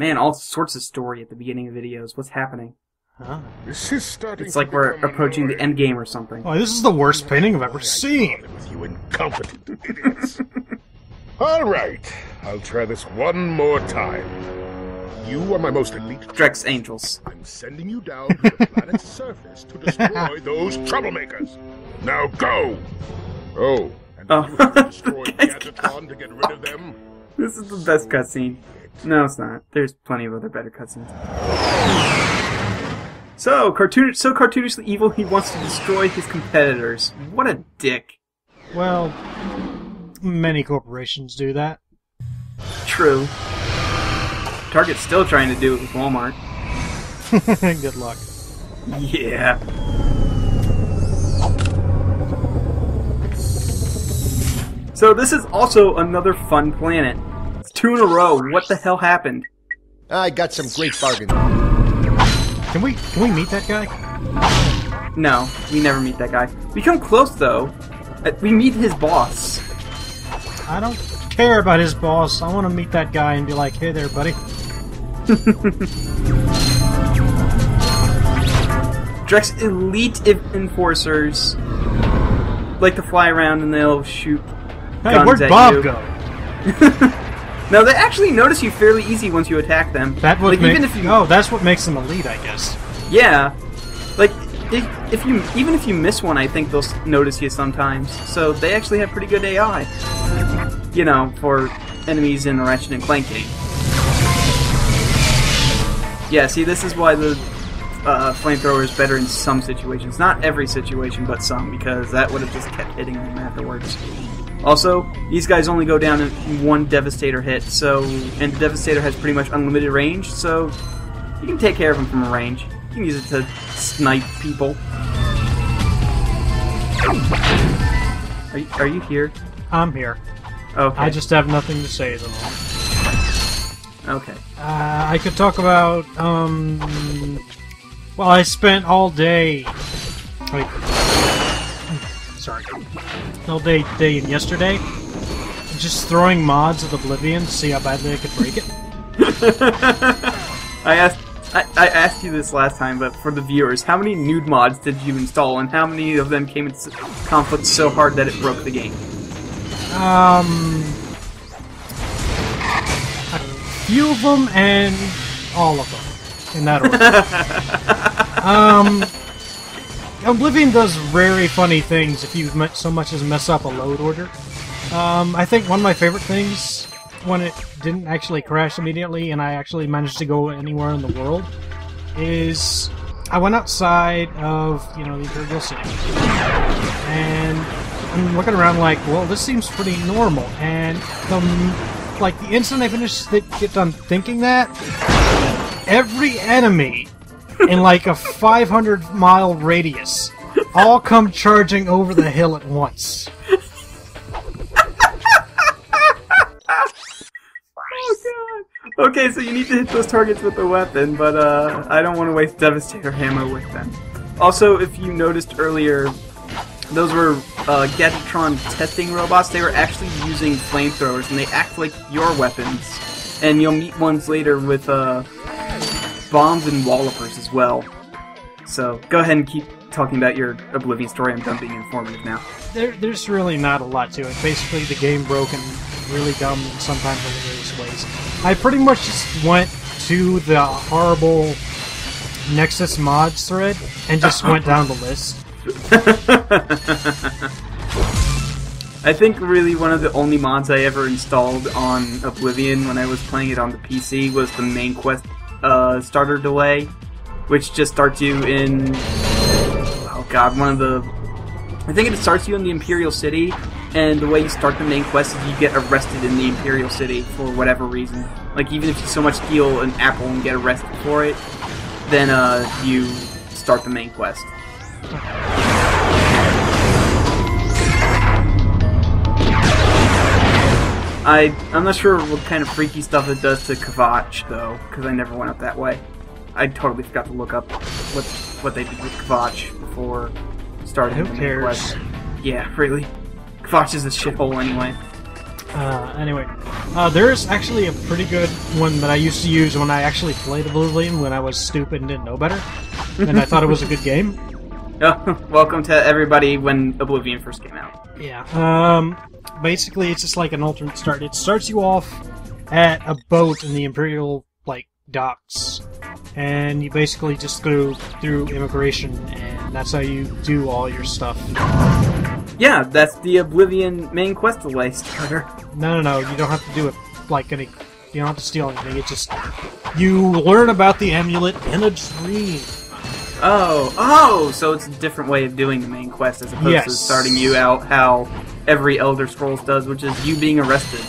Man, all sorts of story at the beginning of videos. What's happening? Huh? This is starting It's like we're approaching the end game or something. Oh, this is the worst painting I've ever seen. With you incompetent idiots. All right, I'll try this one more time. You are my most elite. Drex Angels. I'm sending you down to the planet's surface to destroy those troublemakers. Now go! Oh, and you have to destroy Gadgetron to get rid of them? This is the best cutscene. No, it's not. There's plenty of other better cutscenes. So cartoonishly evil, he wants to destroy his competitors. What a dick. Well, many corporations do that. True. Target's still trying to do it with Walmart. Good luck. Yeah. So this is also another fun planet. It's 2 in a row. What the hell happened? I got some great bargains. Can we meet that guy? No, we never meet that guy. We come close though. We meet his boss. I don't care about his boss. I want to meet that guy and be like, hey there, buddy. Drex elite enforcers like to fly around and they'll shoot Hey, guns where'd at Bob you. go? No, they actually notice you fairly easy once you attack them. That would like, even if you... Oh, that's what makes them elite, I guess. Yeah, like even if you miss one, I think they'll notice you sometimes. So they actually have pretty good AI. You know, for enemies in a Ratchet and Clank game. Yeah, see, this is why the flamethrower is better in some situations. Not every situation, but some, because that would have just kept hitting them afterwards. Also, these guys only go down in one Devastator hit, and the Devastator has pretty much unlimited range, so you can take care of them from a range. You can use it to snipe people. Are you here? I'm here. Okay. I just have nothing to say at the moment. Okay. I could talk about, well, I spent all day... Wait. Sorry. All day and yesterday just throwing mods at Oblivion to see how badly I could break it. I asked you this last time, but for the viewers, how many nude mods did you install, and how many of them came into conflict so hard that it broke the game? A few of them and all of them, in that order. Oblivion does very funny things if you so much as mess up a load order. I think one of my favorite things, when it didn't actually crash immediately and I actually managed to go anywhere in the world, is I went outside of, the Imperial City, and I'm looking around like, well, this seems pretty normal, and the instant I get done thinking that, every enemy in like a 500-mile radius all come charging over the hill at once. Oh god. Okay, so you need to hit those targets with the weapon, but I don't want to waste Devastator ammo with them. Also, if you noticed earlier, those were Gadgetron testing robots. They were actually using flamethrowers, and they act like your weapons. And you'll meet ones later with bombs and wallopers as well. So, go ahead and keep talking about your Oblivion story. I'm done being informative now. There's really not a lot to it. Basically, the game broke in really dumb and sometimes hilarious ways. I pretty much just went to the horrible Nexus mods thread and just went down the list. I think really one of the only mods I ever installed on Oblivion when I was playing it on the PC was the main quest starter delay, which just starts you in... Oh god, I think it starts you in the Imperial City, and the way you start the main quest is you get arrested in the Imperial City for whatever reason. Like, even if you so much steal an apple and get arrested for it, then you start the main quest. I'm not sure what kind of freaky stuff it does to Kvatch, though, because I never went up that way. I totally forgot to look up what they did with Kvatch before starting the main quest. Yeah, really. Kvatch is a shithole anyway. Anyway, there's actually a pretty good one that I used to use when I actually played Oblivion when I was stupid and didn't know better, and I thought it was a good game. Oh, welcome to everybody when Oblivion first came out. Yeah. Basically, it's just like an alternate start. It starts you off at a boat in the Imperial, docks, and you basically just go through immigration, and that's how you do all your stuff. Yeah, that's the Oblivion main quest delay starter. No, you don't have to do it you don't have to steal anything. It just you learn about the amulet in a dream. Oh, so it's a different way of doing the main quest as opposed to starting you out how every Elder Scrolls does, which is you being arrested.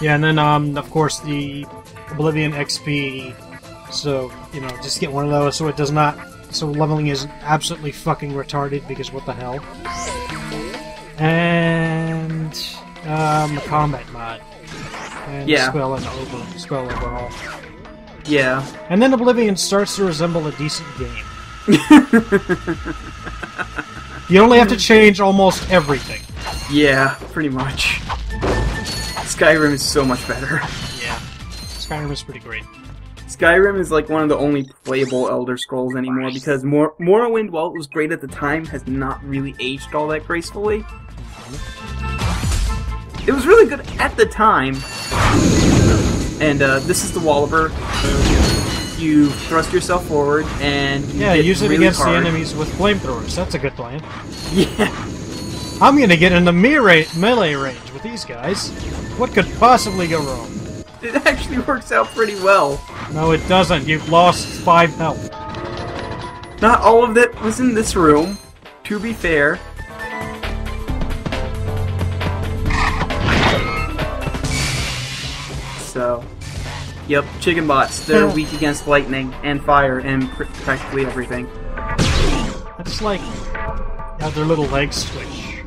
Yeah, and then of course the Oblivion XP. So just get one of those so it does not. So leveling is absolutely fucking retarded because what the hell. And the combat mod. And spell overhaul. Yeah. And then Oblivion starts to resemble a decent game. You only have to change almost everything. Yeah, pretty much. Skyrim is so much better. Yeah. Skyrim is pretty great. Skyrim is like one of the only playable Elder Scrolls anymore because Morrowind, while it was great at the time, has not really aged all that gracefully. It was really good at the time. And this is the Wallaber. You thrust yourself forward and use it really against hard. the enemies with flamethrowers. That's a good plan. Yeah. I'm gonna get in the melee range with these guys. What could possibly go wrong? It actually works out pretty well. No, it doesn't. You've lost 5 health. Not all of it was in this room, to be fair. So, yep, chicken bots. They're weak against lightning and fire and practically everything. I just how their little legs twitch.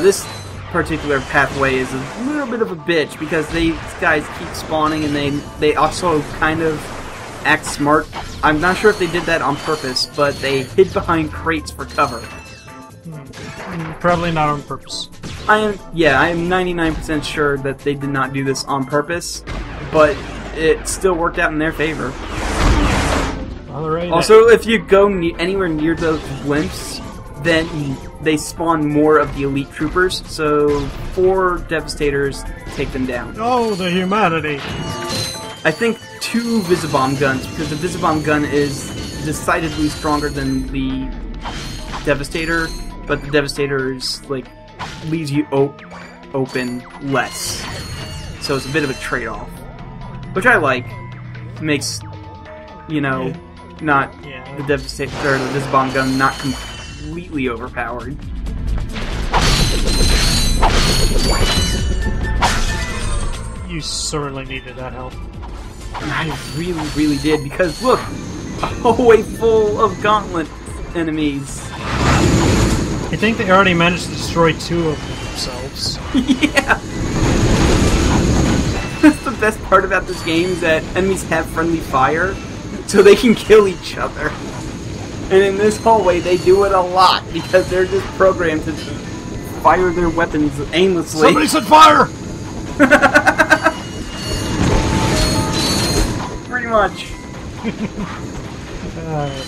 This particular pathway is a little bit of a bitch because these guys keep spawning and they also kind of act smart. I'm not sure if they did that on purpose, but they hid behind crates for cover. Probably not on purpose. I am 99% sure that they did not do this on purpose, but it still worked out in their favor. Alright. Also, if you go anywhere near those blimps, then they spawn more of the elite troopers, so 4 Devastators take them down. Oh, the humanity! I think 2 Visibomb guns, because the Visibomb gun is decidedly stronger than the Devastator, but the Devastator is, leaves you open less. So it's a bit of a trade-off. Which I like. Makes, not the Devastator, or the Visibomb gun not completely overpowered. You certainly needed that help. I really, really did, because look! A whole way full of gauntlet enemies. I think they already managed to destroy 2 of themselves. Yeah! That's the best part about this game, is that enemies have friendly fire, so they can kill each other. And in this hallway, they do it a lot, because they're just programmed to fire their weapons aimlessly. Somebody said fire! Pretty much.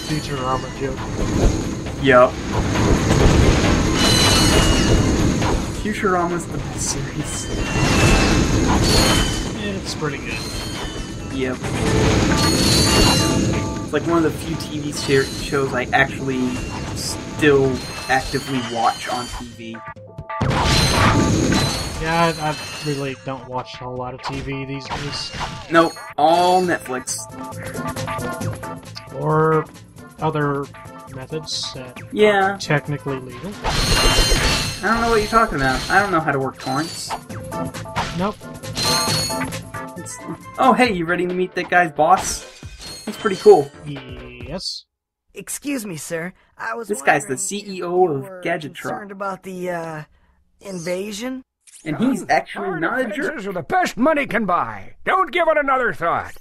Futurama joke. Yup. Futurama's the best series. It's pretty good. Yep. It's like one of the few TV shows I actually still actively watch on TV. Yeah, I really don't watch a whole lot of TV these days. Nope, all Netflix. Or other methods that Yeah. are technically legal. I don't know what you're talking about. I don't know how to work torrents. Nope. Oh, hey, you ready to meet that guy's boss? He's pretty cool. Yes. Excuse me, sir. I was This guy's the wondering if CEO you of were Gadgetron. concerned about the invasion? And he's actually not a jerk. Defenses are the best money can buy. Don't give it another thought.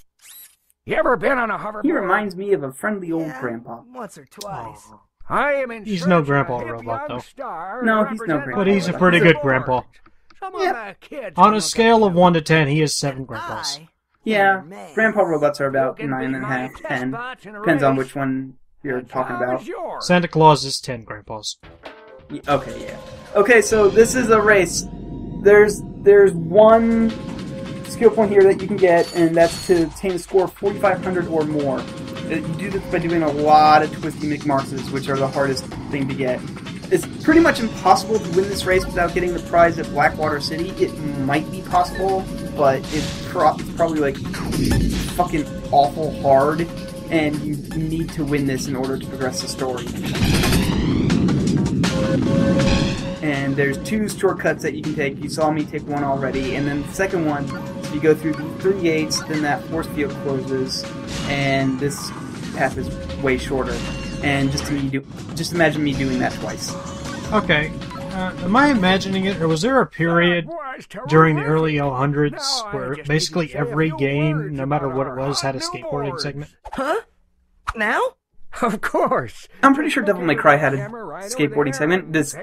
You ever been on a hoverboard? He reminds me of a friendly old Yeah, grandpa. once or twice. Oh, I am in He's search no of a grandpa hip robot, young though. star No, to he's no represent grandpa But he's a the pretty Uncut good grandpa. Some Yep. of the kids On will a scale get of 1 to 10, he has 7 grandpas. I Yeah, am amazed. grandpa robots are about You can beat 9.5, my 10. test in a Depends on race. which one you're The talking job about. is yours. Santa Claus is 10 grandpas. Okay, yeah. Okay, so this is a race. There's one skill point here that you can get, and that's to obtain a score of 4,500 or more. You do this by doing a lot of twisty McMarxes, which are the hardest thing to get. It's pretty much impossible to win this race without getting the prize at Blackwater City. It might be possible, but it's probably like fucking awful hard, and you need to win this in order to progress the story. And there's 2 shortcuts that you can take. You saw me take one already, and then the second one, if you go through the 3 gates, then that force field closes, and this path is way shorter. And just imagine me doing that twice. Okay. Am I imagining it, or was there a period during the early 1800s where basically every game, no matter what it was, had a skateboarding segment? Huh? Now? Of course. I'm pretty sure Devil May Cry had a skateboarding segment. This,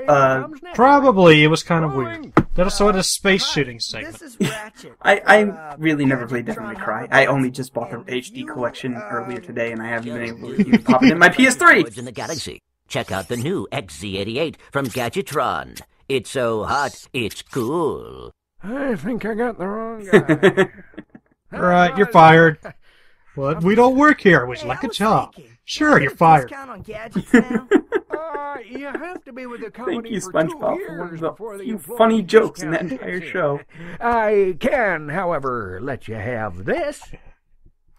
Probably. It was kind of weird. They also had a space shooting segment. This is Ratchet. I really never played Devil May Cry. I only just bought the HD collection earlier today, and I haven't been able to even pop it in my PS3! In the galaxy. Check out the new XZ88 from Gadgetron. It's so hot, it's cool. I think I got the wrong guy. Alright, you're fired. But we don't work here. Would you like a job? Sure, you're fired. Discount on gadgets now? You have to be with the Thank company you, for SpongeBob, 2 for one years of the before the few employee funny jokes in that discount entire kicks show. in. I can, however, let you have this.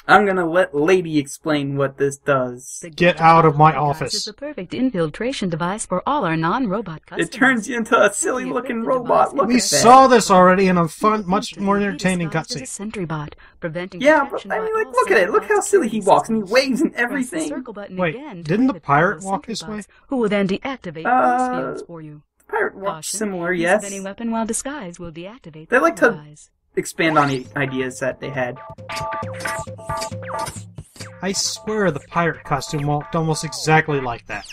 I'm gonna let Lady explain what this does. Get out of my It's office. the perfect infiltration device for all our non-robot customers. It turns you into a silly-looking robot. Look We at that. saw this already in a fun, much more entertaining Disguised as a cutscene. sentry bot, preventing Yeah, but detection I by mean, like, all look at it. Look sentry how bots silly he walks, and he systems. waves and Press the everything. circle button Wait, again to didn't the activate pirate those walk sentry this way? bots, who will then deactivate force fields for you. Pirate walks Caution, similar, use yes. of any weapon while disguised will deactivate They the like to device. expand on the ideas that they had. I swear the pirate costume walked almost exactly like that.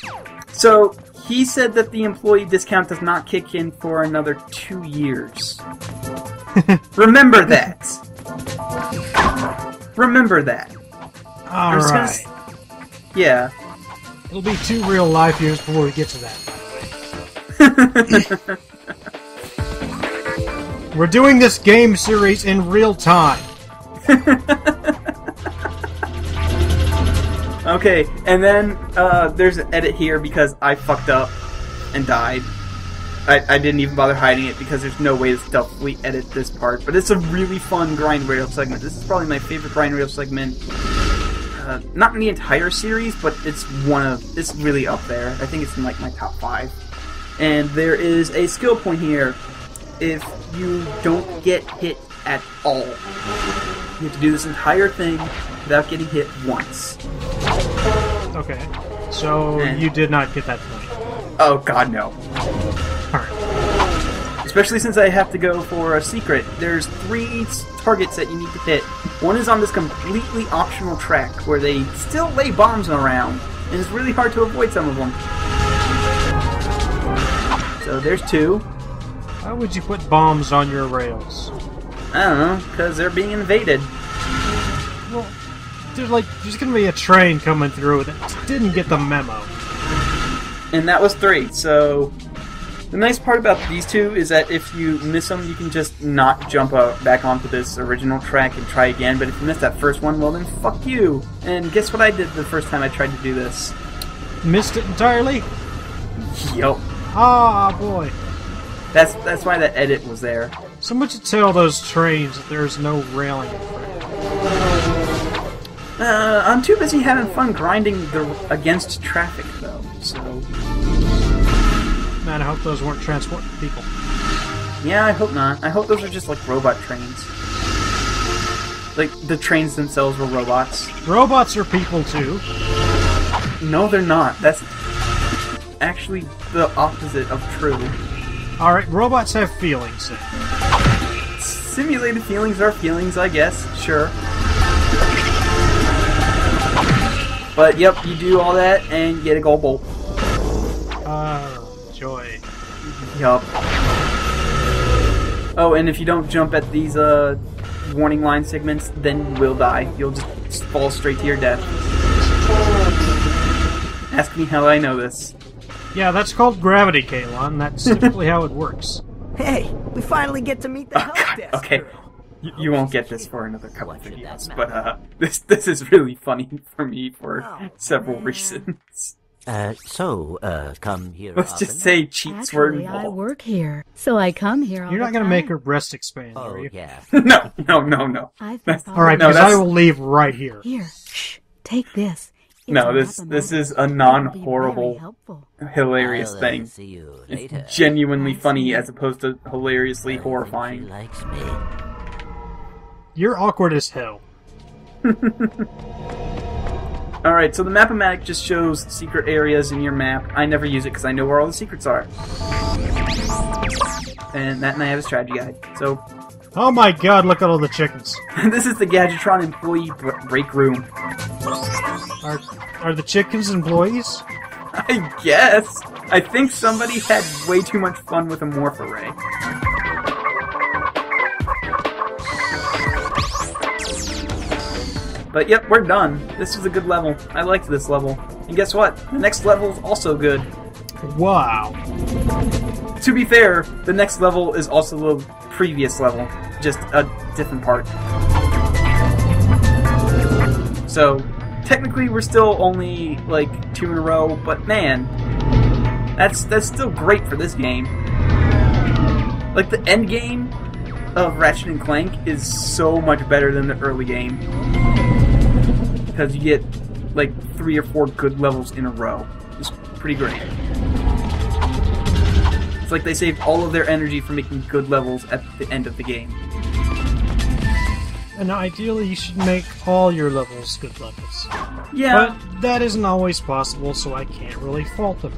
So, he said that the employee discount does not kick in for another 2 years. Remember that. Remember that. I'm just Alright. Yeah. It'll be 2 real life years before we get to that. We're doing this game series in real time. Okay, and then there's an edit here because I fucked up and died. I didn't even bother hiding it because there's no way to stealthily edit this part. But it's a really fun grind rail segment. This is probably my favorite grind rail segment. Not in the entire series, but it's really up there. I think it's in like my top 5. And there is a skill point here. If you don't get hit at all, you have to do this entire thing without getting hit once. Okay. So And- you did not get that point. Oh god, no. Alright. Especially since I have to go for a secret. There's 3 targets that you need to hit. One is on this completely optional track where they still lay bombs around, and it's really hard to avoid some of them. So there's 2. Why would you put bombs on your rails? I don't know, because they're being invaded. Well, there's gonna be a train coming through that didn't get the memo. And that was 3, so... The nice part about these 2 is that if you miss them, you can just not jump back onto this original track and try again, but if you miss that first one, well then fuck you! And guess what I did the first time I tried to do this? Missed it entirely? Yup. Ah, boy. That's why that edit was there. Someone should tell those trains that there's no railing in front. I'm too busy having fun grinding against traffic, though, so... Man, I hope those weren't transporting people. Yeah, I hope not. I hope those are just, like, robot trains. Like, the trains themselves were robots. Robots are people, too. No, they're not. That's actually the opposite of true. Alright, robots have feelings, then. Simulated feelings are feelings, I guess. Sure. But, yep, you do all that, and you get a gold bolt. Enjoy. Yup. Oh, and if you don't jump at these warning line segments, then you will die. You'll just fall straight to your death. Ask me how I know this. Yeah, that's called gravity, Kalon. That's typically how it works. Hey, we finally get to meet the help desk. Okay. You won't get this for another couple of videos, but this is really funny for me for several reasons. Come here. Let's just say cheats were Actually, involved. I work here, so I come here all You're not the going to time. make her breast expand, Oh, are you? yeah. No. I've been All right, No, because that's- I will leave right here. Here, shh, take this. It's No, a this map is a It'll be very non-horrible, helpful. hilarious I'll, thing. See you later. It's genuinely I see. funny as opposed to hilariously She horrifying. likes me. You're awkward as hell. Alright, so the Map-O-Matic just shows secret areas in your map. I never use it because I know where all the secrets are. And I have a strategy guide. So, Oh my god, look at all the chickens. this is the Gadgetron employee break room. Are the chickens employees? I guess. I think somebody had way too much fun with a morph array. But yep, we're done. This was a good level. I liked this level. And guess what? The next level is also good. Wow. To be fair, the next level is also the previous level. Just a different part. So, technically we're still only, like, 2 in a row, but man, that's still great for this game. Like, the end game of Ratchet and Clank is so much better than the early game. Because you get, like, 3 or 4 good levels in a row. It's pretty great. It's like they saved all of their energy for making good levels at the end of the game. And ideally, you should make all your levels good levels. Yeah. But that isn't always possible, so I can't really fault them.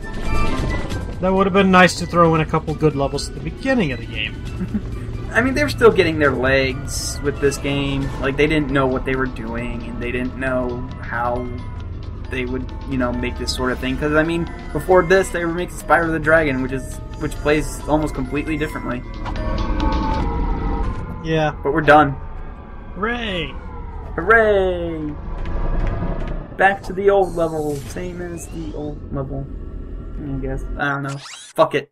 That would have been nice to throw in a couple good levels at the beginning of the game. I mean, they're still getting their legs with this game. Like, they didn't know what they were doing, and they didn't know how they would, you know, make this sort of thing. Because, I mean, before this, they were making Spyro the Dragon, which plays almost completely differently. Yeah. But we're done. Hooray! Hooray! Back to the old level. Same as the old level. I guess. I don't know. Fuck it.